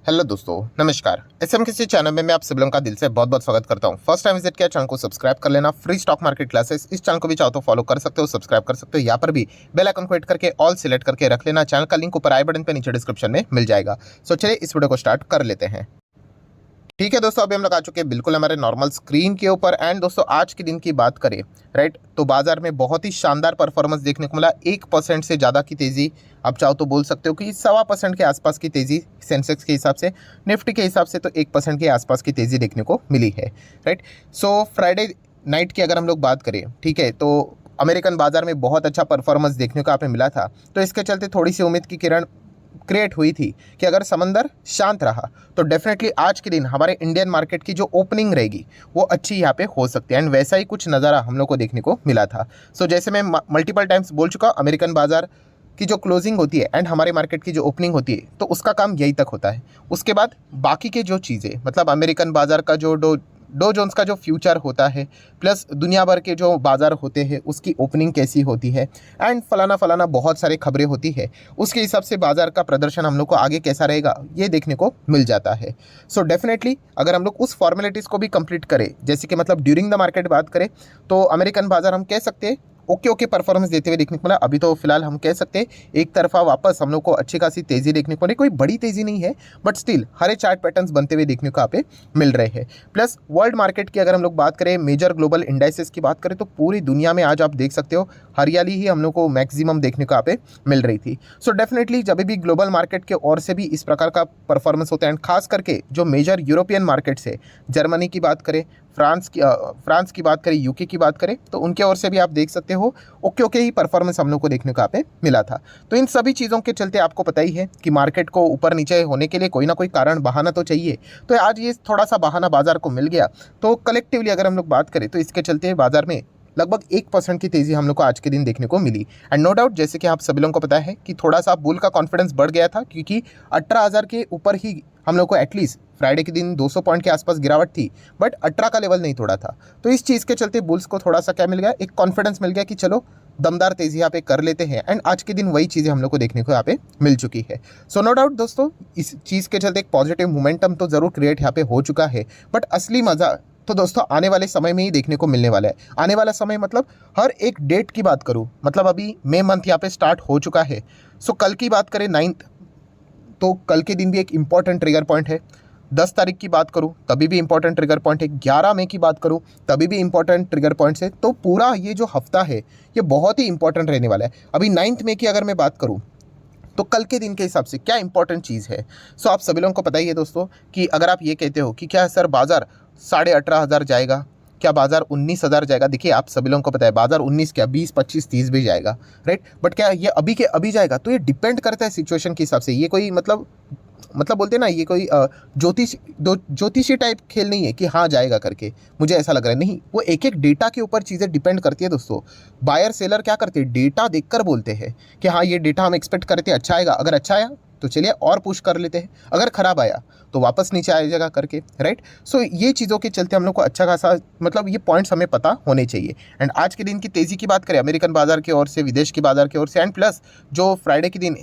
Hello दोस्तों, नमस्कार। SM किसी चैनल में मैं आप सभी लोगों का दिल से बहुत बहुत स्वागत करता हूं। फर्स्ट टाइम विजिट किया चैनल को सब्सक्राइब कर लेना। फ्री स्टॉक मार्केट क्लासेस इस चैनल को भी चाहो तो फॉलो कर सकते हो, सब्सक्राइब कर सकते हो। यहाँ पर भी बेल आइकन को हिट करके ऑल सिलेक्ट करके रख लेना। चैनल का लिंक ऊपर आई बटन पे नीचे डिस्क्रिप्शन में मिल जाएगा। सो चलिए इस वीडियो को स्टार्ट कर लेते हैं। ठीक है दोस्तों, अभी हम लोग आ चुके हैं बिल्कुल हमारे नॉर्मल स्क्रीन के ऊपर। एंड दोस्तों आज के दिन की बात करें, राइट, तो बाजार में बहुत ही शानदार परफॉर्मेंस देखने को मिला। 1% से ज़्यादा की तेज़ी, आप चाहो तो बोल सकते हो कि 1.25% के आसपास की तेज़ी सेंसेक्स के हिसाब से, निफ्टी के हिसाब से तो 1% के आसपास की तेज़ी देखने को मिली है, राइट। सो फ्राइडे नाइट की अगर हम लोग बात करें, ठीक है, तो अमेरिकन बाजार में बहुत अच्छा परफॉर्मेंस देखने को यहाँ पे मिला था। तो इसके चलते थोड़ी सी उम्मीद की किरण क्रिएट हुई थी कि अगर समंदर शांत रहा तो डेफिनेटली आज के दिन हमारे इंडियन मार्केट की जो ओपनिंग रहेगी वो अच्छी यहाँ पे हो सकती है। एंड वैसा ही कुछ नज़ारा हम लोग को देखने को मिला था। सो जैसे मैं मल्टीपल टाइम्स बोल चुका, अमेरिकन बाजार की जो क्लोजिंग होती है एंड हमारे मार्केट की जो ओपनिंग होती है तो उसका काम यही तक होता है। उसके बाद बाकी के जो चीज़ें, मतलब अमेरिकन बाजार का जो डो जोन्स का जो फ्यूचर होता है, प्लस दुनिया भर के जो बाज़ार होते हैं उसकी ओपनिंग कैसी होती है, एंड फलाना फलाना बहुत सारी खबरें होती है, उसके हिसाब से बाज़ार का प्रदर्शन हम लोग को आगे कैसा रहेगा ये देखने को मिल जाता है। सो डेफिनेटली अगर हम लोग उस फॉर्मेलिटीज़ को भी कंप्लीट करें, जैसे कि मतलब ड्यूरिंग द मार्केट बात करें, तो अमेरिकन बाज़ार हम कह सकते हैं ओके परफॉर्मेंस देते हुए देखने को मिला। अभी तो फिलहाल हम कह सकते हैं एक तरफा वापस हम लोग को अच्छी खासी तेज़ी देखने को मिली। कोई बड़ी तेज़ी नहीं है, but still Hare chart patterns बनते हुए देखने को यहाँ पे मिल रहे हैं। प्लस वर्ल्ड मार्केट की अगर हम लोग बात करें, मेजर ग्लोबल इंडाइसेस की बात करें, तो पूरी दुनिया में आज आप देख सकते हो हरियाली ही हम लोग को मैक्सिमम देखने को यहाँ पे मिल रही थी। सो डेफिनेटली जब भी ग्लोबल मार्केट के ओर से भी इस प्रकार का परफॉर्मेंस होता है, एंड खास करके जो मेजर यूरोपियन मार्केट्स है, जर्मनी की बात करें, फ्रांस की बात करें, यूके की बात करें, तो उनके ओर से भी आप देख सकते हो ओके ही परफॉर्मेंस हम लोग को देखने को यहाँ पे मिला था। तो इन सभी चीज़ों के चलते आपको पता ही है कि मार्केट को ऊपर नीचे होने के लिए कोई ना कोई कारण, बहाना तो चाहिए। तो आज ये थोड़ा सा बहाना बाजार को मिल गया। तो कलेक्टिवली अगर हम लोग बात करें तो इसके चलते बाजार में लगभग 1% की तेज़ी हम लोग को आज के दिन देखने को मिली। एंड नो डाउट, जैसे कि आप सभी लोगों को पता है कि थोड़ा सा बुल का कॉन्फिडेंस बढ़ गया था, क्योंकि 18,000 के ऊपर ही हम लोग को एटलीस्ट फ्राइडे के दिन 200 पॉइंट के आसपास गिरावट थी, बट 18 का लेवल नहीं तोड़ा था। तो इस चीज़ के चलते बुल्स को थोड़ा सा क्या मिल गया, एक कॉन्फिडेंस मिल गया कि चलो दमदार तेज़ी यहाँ पे कर लेते हैं। एंड आज के दिन वही चीज़ें हम लोग को देखने को यहाँ पे मिल चुकी है। सो नो डाउट दोस्तों, इस चीज़ के चलते एक पॉजिटिव मोमेंटम तो ज़रूर क्रिएट यहाँ पे हो चुका है, बट असली मज़ा तो दोस्तों आने वाले समय में ही देखने को मिलने वाला है। आने वाला समय मतलब हर एक डेट की बात करूँ, मतलब अभी मई मंथ यहाँ पे स्टार्ट हो चुका है। सो कल की बात करें 9th, तो कल के दिन भी एक इम्पॉर्टेंट ट्रिगर पॉइंट है। 10 तारीख की बात करूं तभी भी इंपॉर्टेंट ट्रिगर पॉइंट है। 11 मई की बात करूं तभी भी इंपॉर्टेंट ट्रिगर पॉइंट्स है। तो पूरा ये जो हफ्ता है ये बहुत ही इंपॉर्टेंट रहने वाला है। अभी 9th मई की अगर मैं बात करूं तो कल के दिन के हिसाब से क्या इंपॉर्टेंट चीज़ है। सो आप सभी लोगों को पता ही है दोस्तों कि अगर आप ये कहते हो कि क्या सर बाजार 18,500 जाएगा, क्या बाजार 19,000 जाएगा, देखिए आप सभी लोगों को पता है बाजार 19 क्या 20, 25, 30 भी जाएगा, राइट। बट क्या ये अभी के अभी जाएगा, तो ये डिपेंड करता है सिचुएशन के हिसाब से। ये कोई मतलब बोलते हैं ना, ये कोई ज्योतिषी टाइप खेल नहीं है कि हाँ जाएगा करके मुझे ऐसा लग रहा है। नहीं, वो एक एक डेटा के ऊपर चीज़ें डिपेंड करती है दोस्तों। बायर सेलर क्या करते हैं, डेटा देखकर बोलते हैं कि हाँ ये डेटा हम एक्सपेक्ट करते हैं अच्छा आएगा। अगर अच्छा आया तो चलिए और पुश कर लेते हैं, अगर खराब आया तो वापस नीचे आ जाएगा करके, राइट। सो ये चीज़ों के चलते हम लोग को अच्छा खासा, मतलब ये पॉइंट्स हमें पता होने चाहिए। एंड आज के दिन की तेज़ी की बात करें अमेरिकन बाजार की ओर से, विदेश की बाजार की ओर से, एंड प्लस जो फ्राइडे के दिन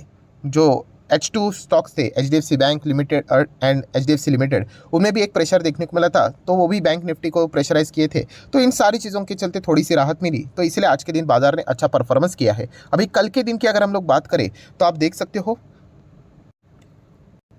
जो H2 स्टॉक्स थे, HDFC bank limited and HDFC limited, उनमें भी एक प्रेशर देखने को मिला था, तो वो भी बैंक निफ्टी को प्रेशराइज किए थे। तो इन सारी चीज़ों के चलते थोड़ी सी राहत मिली, तो इसलिए आज के दिन बाजार ने अच्छा परफॉर्मेंस किया है। अभी कल के दिन की अगर हम लोग बात करें तो आप देख सकते हो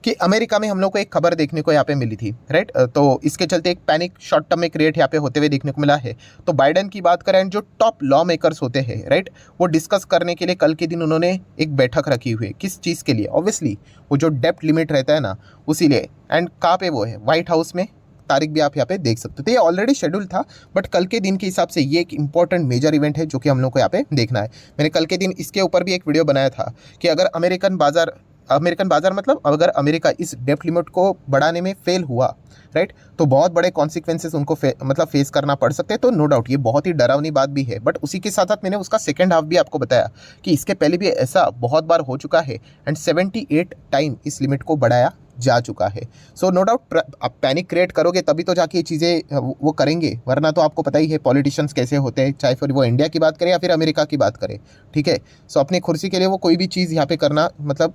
कि अमेरिका में हम लोग को एक खबर देखने को यहाँ पे मिली थी, राइट। तो इसके चलते एक पैनिक शॉर्ट टर्म में क्रिएट यहाँ पे होते हुए देखने को मिला है। तो बाइडेन की बात करें, जो टॉप लॉ मेकर्स होते हैं, राइट, वो डिस्कस करने के लिए कल के दिन उन्होंने एक बैठक रखी हुई है। किस चीज़ के लिए, ऑब्वियसली वो जो डेप्ट लिमिट रहता है ना उसी लिए। एंड कहाँ पे वो है, व्हाइट हाउस में। तारीख भी आप यहाँ पे देख सकते हो। तो ये ऑलरेडी शेड्यूल था, बट कल के दिन के हिसाब से ये एक इंपॉर्टेंट मेजर इवेंट है जो कि हम लोग को यहाँ पे देखना है। मैंने कल के दिन इसके ऊपर भी एक वीडियो बनाया था कि अगर अमेरिकन बाजार मतलब अगर अमेरिका इस डेप्ट लिमिट को बढ़ाने में फेल हुआ, राइट, तो बहुत बड़े कॉन्सिक्वेंसेस उनको मतलब फेस करना पड़ सकते हैं। तो नो डाउट ये बहुत ही डरावनी बात भी है, बट उसी के साथ साथ मैंने उसका सेकेंड हाफ भी आपको बताया कि इसके पहले भी ऐसा बहुत बार हो चुका है एंड 78 टाइम इस लिमिट को बढ़ाया जा चुका है। सो नो डाउट आप पैनिक क्रिएट करोगे तभी तो जाके ये चीज़ें वो करेंगे, वरना तो आपको पता ही है पॉलिटिशियंस कैसे होते हैं, चाहे फिर वो इंडिया की बात करें या फिर अमेरिका की बात करें, ठीक है। सो अपनी कुर्सी के लिए वो कोई भी चीज़ यहाँ पे करना मतलब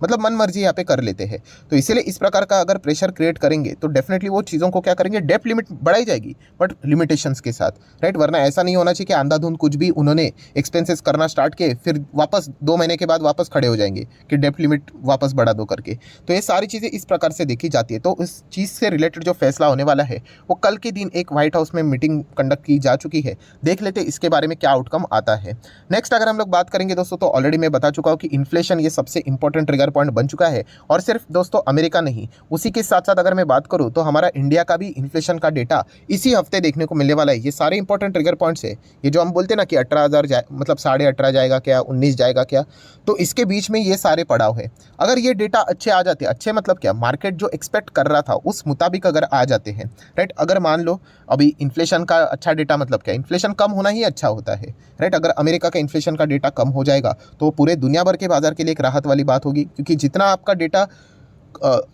मतलब मन मर्जी यहाँ पे कर लेते हैं। तो इसीलिए इस प्रकार का अगर प्रेशर क्रिएट करेंगे तो डेफिनेटली वो चीज़ों को क्या करेंगे, डेप्थ लिमिट बढ़ाई जाएगी बट लिमिटेशंस के साथ, राइट। वरना ऐसा नहीं होना चाहिए कि अंधाधुंध कुछ भी उन्होंने एक्सपेंसेस करना स्टार्ट किए फिर वापस 2 महीने के बाद वापस खड़े हो जाएंगे कि डेप्थ लिमिट वापस बढ़ा दो करके। तो ये सारी चीज़ें इस प्रकार से देखी जाती है। तो इस चीज़ से रिलेटेड जो फैसला होने वाला है वो कल के दिन एक व्हाइट हाउस में मीटिंग कंडक्ट की जा चुकी है। देख लेते हैं इसके बारे में क्या आउटकम आता है। नेक्स्ट अगर हम लोग बात करेंगे दोस्तों, तो ऑलरेडी मैं बता चुका हूँ कि इन्फ्लेशन ये सबसे इंपॉर्टेंट ट्रिगर पॉइंट बन चुका है। और सिर्फ दोस्तों अमेरिका नहीं, उसी के साथ साथ अगर मैं बात करूँ तो हमारा इंडिया का भी इन्फ्लेशन का डेटा इसी हफ्ते देखने को मिलने वाला है। ये सारे इंपॉर्टेंट ट्रिगर पॉइंट्स है। ये जो हम बोलते हैं ना कि 18,000 जाए, मतलब 18.5 जाएगा क्या, 19 जाएगा क्या, तो इसके बीच में ये सारे पड़ाव है। अगर ये डेटा अच्छे आ जाते, अच्छे मतलब क्या, मार्केट जो एक्सपेक्ट कर रहा था उस मुताबिक अगर आ जाते हैं, राइट। अगर मान लो अभी इन्फ्लेशन का अच्छा डेटा मतलब क्या, इन्फ्लेशन कम होना ही अच्छा होता है, राइट। अगर अमेरिका का इन्फ्लेशन का डेटा कम हो जाएगा तो पूरे दुनिया भर के बाजार के लिए एक राहत वाली बात होगी, क्योंकि जितना आपका डेटा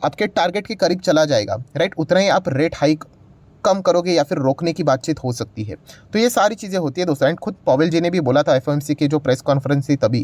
आपके टारगेट के करीब चला जाएगा, राइट, उतना ही आप रेट हाइक कम करोगे या फिर रोकने की बातचीत हो सकती है। तो ये सारी चीज़ें होती है दोस्तों। एंड खुद पॉवेल जी ने भी बोला था एफओएमसी की जो प्रेस कॉन्फ्रेंस थी तभी,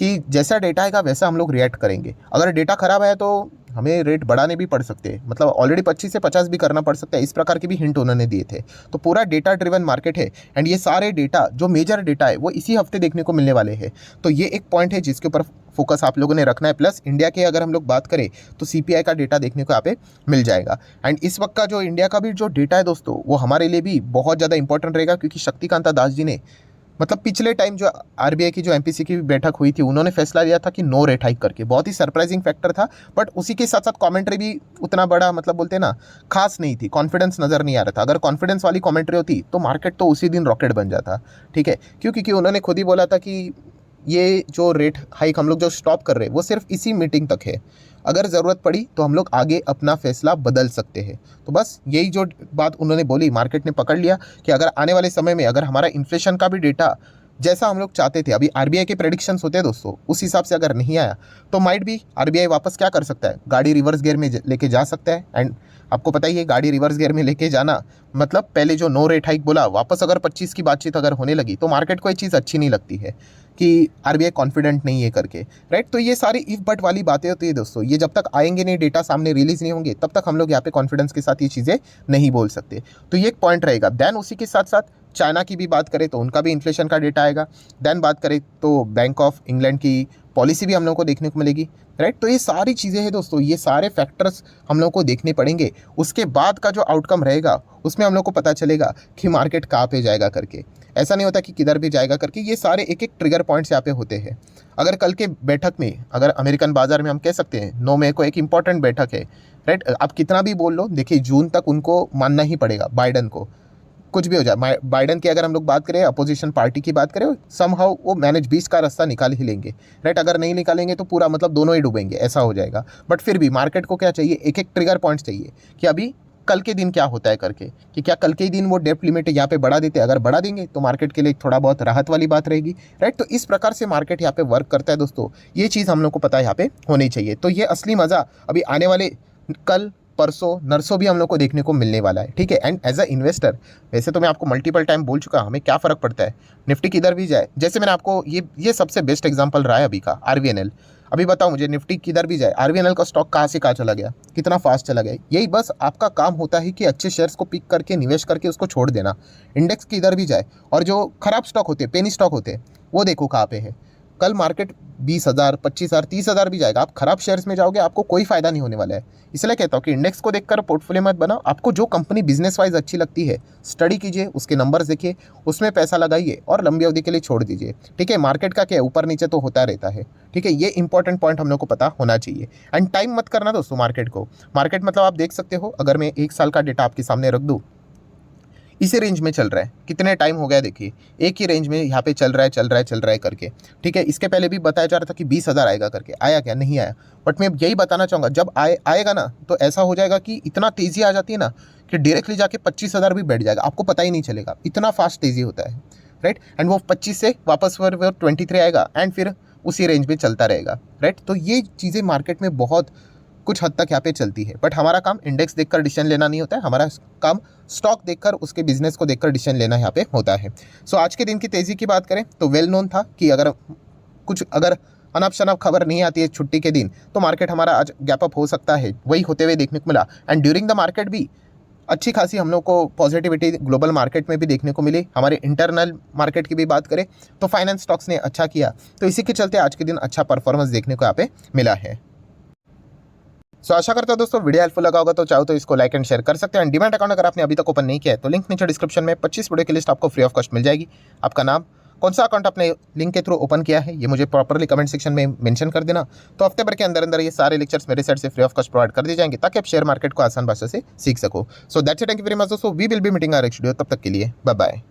कि जैसा डेटा आएगा वैसा हम लोग रिएक्ट करेंगे। अगर डेटा खराब है तो हमें रेट बढ़ाने भी पड़ सकते हैं, मतलब ऑलरेडी 25 से 50 भी करना पड़ सकता है। इस प्रकार के भी हिंट उन्होंने दिए थे। तो पूरा डेटा ड्रिवन मार्केट है एंड ये सारे डेटा जो मेजर डेटा है वो इसी हफ्ते देखने को मिलने वाले हैं। तो ये एक पॉइंट है जिसके ऊपर फोकस आप लोगों ने रखना है। प्लस इंडिया के अगर हम लोग बात करें तो सीपीआई का डेटा देखने को यहाँ पे मिल जाएगा। एंड इस वक्त का जो इंडिया का भी जो डेटा है दोस्तों वो हमारे लिए भी बहुत ज़्यादा इंपॉर्टेंट रहेगा, क्योंकि शक्तिकांता दास जी ने मतलब पिछले टाइम जो आरबीआई की जो एमपीसी की बैठक हुई थी उन्होंने फैसला लिया था कि नो रेट हाइक करके। बहुत ही सरप्राइजिंग फैक्टर था, बट उसी के साथ साथ कमेंट्री भी उतना बड़ा मतलब बोलते हैं ना खास नहीं थी, कॉन्फिडेंस नज़र नहीं आ रहा था। अगर कॉन्फिडेंस वाली कमेंट्री होती तो मार्केट तो उसी दिन रॉकेट बन जाता, ठीक है। क्योंकि उन्होंने खुद ही बोला था कि ये जो रेट हाइक हम लोग जो स्टॉप कर रहे हैं वो सिर्फ इसी मीटिंग तक है, अगर ज़रूरत पड़ी तो हम लोग आगे अपना फैसला बदल सकते हैं। तो बस यही जो बात उन्होंने बोली मार्केट ने पकड़ लिया कि अगर आने वाले समय में अगर हमारा इन्फ्लेशन का भी डेटा जैसा हम लोग चाहते थे, अभी आरबीआई के प्रेडिक्शंस होते हैं दोस्तों, उस हिसाब से अगर नहीं आया तो माइट भी आरबीआई वापस क्या कर सकता है, गाड़ी रिवर्स गियर में लेके जा सकता है। एंड आपको पता ही है गाड़ी रिवर्स गियर में लेके जाना मतलब पहले जो नो रेट हाइक बोला वापस अगर 25 की बातचीत अगर होने लगी तो मार्केट को ये चीज़ अच्छी नहीं लगती है कि आरबीआई कॉन्फिडेंट नहीं है करके, राइट। तो ये सारी इफ बट वाली बातें होती है दोस्तों। ये जब तक आएंगे नहीं, डेटा सामने रिलीज नहीं होंगे, तब तक हम लोग यहाँ पे कॉन्फिडेंस के साथ ये चीज़ें नहीं बोल सकते। तो ये एक पॉइंट रहेगा। देन उसी के साथ साथ चाइना की भी बात करें तो उनका भी इन्फ्लेशन का डेटा आएगा। देन बात करें तो बैंक ऑफ इंग्लैंड की पॉलिसी भी हम लोग को देखने को मिलेगी, राइट। तो ये सारी चीज़ें हैं दोस्तों, ये सारे फैक्टर्स हम लोग को देखने पड़ेंगे। उसके बाद का जो आउटकम रहेगा उसमें हम लोग को पता चलेगा कि मार्केट कहाँ पे जाएगा करके। ऐसा नहीं होता कि किधर भी जाएगा करके, ये सारे एक एक ट्रिगर पॉइंट्स यहाँ पे होते हैं। अगर कल के बैठक में अगर अमेरिकन बाजार में हम कह सकते हैं 9 मई को एक इंपॉर्टेंट बैठक है, राइट। आप कितना भी बोल लो, देखिए जून तक उनको मानना ही पड़ेगा बाइडन को, कुछ भी हो जाए। बाइडन की अगर हम लोग बात करें, अपोजिशन पार्टी की बात करें, समहाउ वो मैनेज 20 का रास्ता निकाल ही लेंगे, राइट। अगर नहीं निकालेंगे तो पूरा मतलब दोनों ही डूबेंगे, ऐसा हो जाएगा। बट फिर भी मार्केट को क्या चाहिए, एक एक ट्रिगर पॉइंट चाहिए कि अभी कल के दिन क्या होता है करके, कि क्या कल के दिन वो डेप्थ लिमिट यहाँ पे बढ़ा देते हैं। अगर बढ़ा देंगे तो मार्केट के लिए थोड़ा बहुत राहत वाली बात रहेगी, राइट। तो इस प्रकार से मार्केट यहाँ पे वर्क करता है दोस्तों। ये चीज़ हम लोग को पता है यहाँ पे होनी चाहिए। तो ये असली मज़ा अभी आने वाले कल परसों नरसों भी हम लोग को देखने को मिलने वाला है, ठीक है। एंड एज अ इन्वेस्टर वैसे तो मैं आपको मल्टीपल टाइम बोल चुका, हमें क्या फ़र्क पड़ता है निफ्टी किधर भी जाए। जैसे मैंने आपको ये सबसे बेस्ट एग्जांपल रहा है अभी का आरवीएनएल। अभी बताओ मुझे, निफ्टी किधर भी जाए आरवीएनएल का स्टॉक कहाँ से कहाँ चला गया, कितना फास्ट चला गया। यही बस आपका काम होता है कि अच्छे शेयर्स को पिक करके निवेश करके उसको छोड़ देना। इंडेक्स किधर भी जाए और जो खराब स्टॉक होते हैं, पेनी स्टॉक होते हैं, वो देखो कहाँ पे है। कल मार्केट 20,000, 25,000, 30,000 भी जाएगा, आप खराब शेयर्स में जाओगे, आपको कोई फायदा नहीं होने वाला है। इसलिए कहता हूँ कि इंडेक्स को देखकर पोर्टफोलियो मत बनाओ। आपको जो कंपनी बिजनेस वाइज अच्छी लगती है स्टडी कीजिए, उसके नंबर्स देखिए, उसमें पैसा लगाइए और लंबी अवधि के लिए छोड़ दीजिए, ठीक है। मार्केट का क्या ऊपर नीचे तो होता रहता है, ठीक है। ये इंपॉर्टेंट पॉइंट हम लोग को पता होना चाहिए। एंड टाइम मत करना दोस्तों मार्केट को। मार्केट मतलब आप देख सकते हो, अगर मैं 1 साल का डेटा आपके सामने रख दूँ, इसी रेंज में चल रहा है। कितने टाइम हो गया देखिए, एक ही रेंज में यहाँ पे चल रहा है करके, ठीक है। इसके पहले भी बताया जा रहा था कि 20,000 आएगा करके, आया क्या, नहीं आया। बट मैं यही बताना चाहूँगा, जब आएगा ना तो ऐसा हो जाएगा कि इतना तेज़ी आ जाती है ना कि डायरेक्टली जाके 25,000 भी बैठ जाएगा, आपको पता ही नहीं चलेगा, इतना फास्ट तेज़ी होता है, राइट। एंड वो 25 से वापस वो 23 आएगा एंड फिर उसी रेंज में चलता रहेगा, राइट। तो ये चीज़ें मार्केट में बहुत कुछ हद तक यहाँ पे चलती है। बट हमारा काम इंडेक्स देखकर डिसीजन लेना नहीं होता है, हमारा काम स्टॉक देखकर उसके बिजनेस को देखकर डिसीजन लेना यहाँ पे होता है। सो आज के दिन की तेज़ी की बात करें तो वेल नोन था कि अगर अनाप शनाप खबर नहीं आती है छुट्टी के दिन, तो मार्केट हमारा आज गैप अप हो सकता है, वही होते हुए देखने को मिला। एंड ड्यूरिंग द मार्केट भी अच्छी खासी हम लोग को पॉजिटिविटी ग्लोबल मार्केट में भी देखने को मिली। हमारे इंटरनल मार्केट की भी बात करें तो फाइनेंस स्टॉक्स ने अच्छा किया, तो इसी के चलते आज के दिन अच्छा परफॉर्मेंस देखने को यहाँ पे मिला है। सो आशा करता हूं दोस्तों वीडियो हेल्पफुल लगा होगा, तो चाहो तो इसको लाइक एंड शेयर कर सकते हैं। एंड डीमैट अकाउंट अगर आपने अभी तक ओपन नहीं किया है तो लिंक नीचे डिस्क्रिप्शन में 25 वीडियो की लिस्ट आपको फ्री ऑफ कॉस्ट मिल जाएगी। आपका नाम, कौन सा अकाउंट आपने लिंक के थ्रू ओपन किया है, ये मुझे प्रॉपरली कमेंट सेक्शन में मेंशन कर देना। तो हफ्ते भर के अंदर अंदर ये सारे लेक्चर्स मेरे साइड से फ्री ऑफ कॉस्ट प्रोवाइड कर दिए जाएंगे, ताकि आप शेयर मार्केट को आसान भाषा से सीख सको। So that's it, thank you very much दोस्तों, we will be meeting our next video. तब तक के लिए बाय बाय।